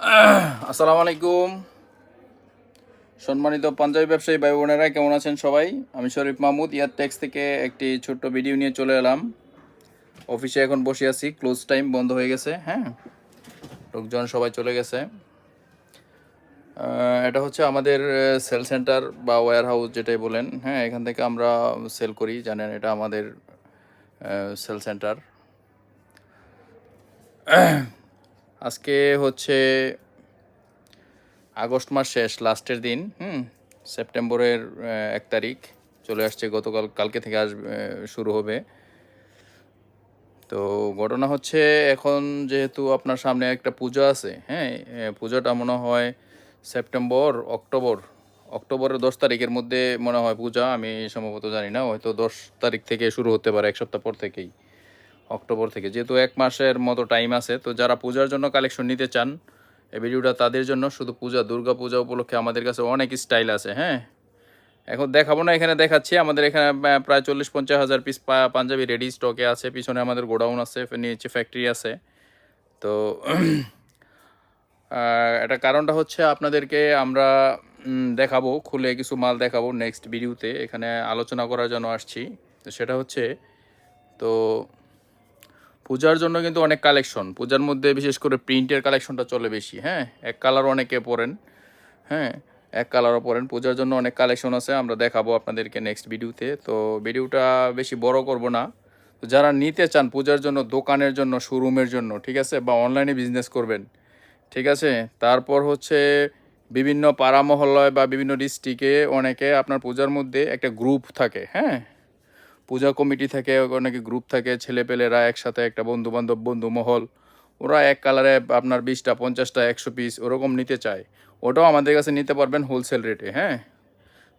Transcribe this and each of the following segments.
আসসালামু আলাইকুম সম্মানিত পাঞ্জাবি ব্যবসায়ী ভাই বোনেরা, কেমন আছেন সবাই? আমি শরীফ মাহমুদ ইয়ার টেক্স থেকে একটি ছোট্ট ভিডিও নিয়ে চলে এলাম। অফিসে এখন বসে আছি, ক্লোজ টাইম বন্ধ হয়ে গেছে। হ্যাঁ, লোকজন সবাই চলে গেছে। এটা হচ্ছে আমাদের সেল সেন্টার বা ওয়্যার হাউস যেটাই বলেন। হ্যাঁ, এখান থেকে আমরা সেল করি, জানেন এটা আমাদের সেল সেন্টার। আজকে হচ্ছে আগস্ট মাস শেষ, লাস্টের দিন। সেপ্টেম্বরের 1 তারিখ চলে আসছে, কালকে থেকে শুরু হবে। তো ঘটনা হচ্ছে, এখন যেহেতু আপনার সামনে একটা পূজা আছে, হ্যাঁ, পূজাটা মনে হয় অক্টোবরের 10 তারিখের মধ্যে মনে হয় পূজা। আমি সম্ভবত জানি না, হয়তো 10 তারিখ থেকে শুরু হতে পারে, এক সপ্তাহ পর থেকেই, অক্টোবর থেকে। যেহেতু 1 মাসের মতো টাইম আছে, তো যারা পূজার জন্য কালেকশন নিতে চান, এই ভিডিওটা তাদের জন্য। শুধু দুর্গা পূজা উপলক্ষে আমাদের কাছে অনেক স্টাইল আছে। হ্যাঁ, এখন দেখাবো না, এখানে দেখাচ্ছি। আমাদের এখানে প্রায় 40-50 হাজার পিস পাঞ্জাবি রেডি স্টকে আছে। পিছনে আমাদের গোডাউন আছে, নিচে ফ্যাক্টরি আছে। তো এটা কারণটা হচ্ছে, আপনাদেরকে আমরা দেখাবো, খুলে কিছু মাল দেখাবো নেক্সট ভিডিওতে। এখানে আলোচনা করার জন্য আসছি। তো সেটা হচ্ছে, তো পূজার জন্য কিন্তু অনেক কালেকশন, পূজার মধ্যে বিশেষ করে প্রিন্টের কালেকশনটা চলে বেশি। হ্যাঁ, এক কালার অনেকে পরেন। হ্যাঁ, এক কালারও পরেন। পূজার জন্য অনেক কালেকশন আছে, আমরা দেখাবো আপনাদেরকে নেক্সট ভিডিওতে। তো ভিডিওটা বেশি বড় করব না। তো যারা নিতে চান পূজার জন্য, দোকানের জন্য, শোরুমের জন্য, ঠিক আছে, বা অনলাইনে বিজনেস করবেন, ঠিক আছে, তারপর হচ্ছে বিভিন্ন পাড়া মহল্লায় বা বিভিন্ন ডিস্ট্রিক্টে অনেকে আপনার পূজার মধ্যে একটা গ্রুপ থাকে। হ্যাঁ, পূজা কমিটি থেকে অনেকে গ্রুপ থাকে, ছেলেপেলেরা একসাথে, একটা বন্ধু বান্ধব, বন্ধু মহল, ওরা এক কালারে আপনার 20টা 50টা 100 পিস ওরকম নিতে চায়। ওটাও আমাদের কাছে নিতে পারবেন হোলসেল রেটে। হ্যাঁ,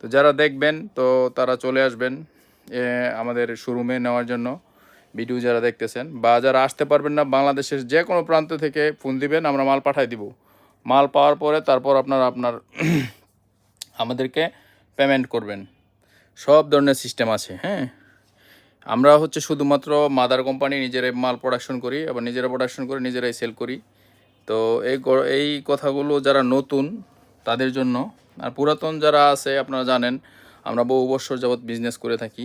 তো যারা দেখবেন, তো তারা চলে আসবেন আমাদের শোরুমে নেওয়ার জন্য। ভিডিও যারা দেখতেছেন বা যারা আসতে পারবেন না, বাংলাদেশের যে কোনো প্রান্ত থেকে ফোন দিবেন, আমরা মাল পাঠাই দিব। মাল পাওয়ার পরে তারপর আপনার আমাদেরকে পেমেন্ট করবেন। সব ধরনের সিস্টেম আছে। হ্যাঁ, আমরা হচ্ছে শুধুমাত্র মাদার কোম্পানি, নিজেরাই মাল প্রোডাকশন করি, আবার নিজেরা প্রোডাকশন করে নিজেরাই সেল করি। তো এই কথাগুলো যারা নতুন তাদের জন্য। আর পুরাতন যারা আছে, আপনারা জানেন আমরা বহু বছর যাবৎ বিজনেস করে থাকি।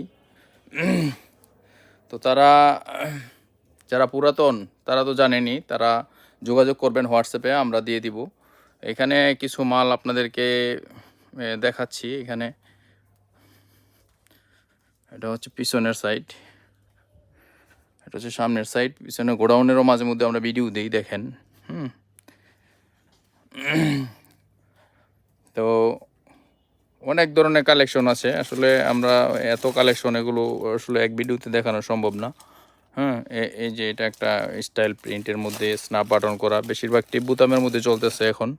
তো যারা পুরাতন তারা তো জানেনই, তারা যোগাযোগ করবেন হোয়াটসঅ্যাপে, আমরা দিয়ে দিব। এখানে কিছু মাল আপনাদেরকে দেখাচ্ছি। এখানে এটা হচ্ছে পিছনের সাইড, এটা হচ্ছে সামনের সাইড। পিছনে গোডাউনেরও মাঝে মধ্যে আমরা ভিডিও দিই, দেখেন। তো অনেক ধরনের কালেকশন আছে। আসলে আমরা এত কালেকশন, এগুলো আসলে এক ভিডিওতে দেখানো সম্ভব না। হ্যাঁ, এই যে এটা একটা স্টাইল প্রিন্টের মধ্যে স্ন্যাপ বাটন করা, বেশিরভাগ টিপ বোতামের মধ্যে চলতেছে এখন।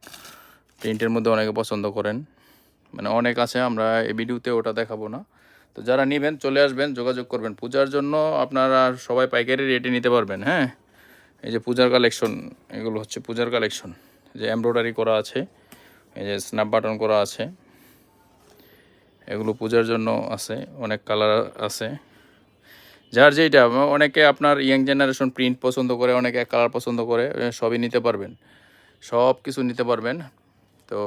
প্রিন্টের মধ্যে অনেকে পছন্দ করেন, মানে অনেক আছে, আমরা এই ভিডিওতে ওটা দেখাবো না। তো যারা নেবেন চলে আসবেন, যোগাযোগ করবেন। পূজার জন্য আপনারা সবাই পাইকারি রেটে নিতে পারবেন। হ্যাঁ, এই যে পূজার কালেকশন, এগুলো হচ্ছে পূজার কালেকশন। যে এমব্রয়ডারি করা আছে, এই যে স্ন্যাপ বাটন করা আছে, এগুলো পূজার জন্য আছে। অনেক কালার আছে, যার যেইটা। অনেকে আপনার ইয়াং জেনারেশন প্রিন্ট পছন্দ করে, অনেকে এক কালার পছন্দ করে, সবই নিতে পারবেন, সব কিছু নিতে পারবেন। তো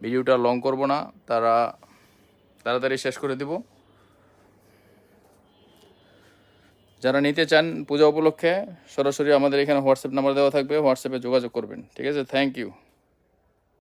ভিডিওটা লং করব না, তাড়াতাড়ি শেষ করে দেব। যারা নিতে চান পূজা উপলক্ষে, সরাসরি আমাদের এখানে হোয়াটসঅ্যাপ নাম্বার দেওয়া থাকবে, হোয়াটসঅ্যাপে যোগাযোগ করবেন। ঠিক আছে, থ্যাংক ইউ।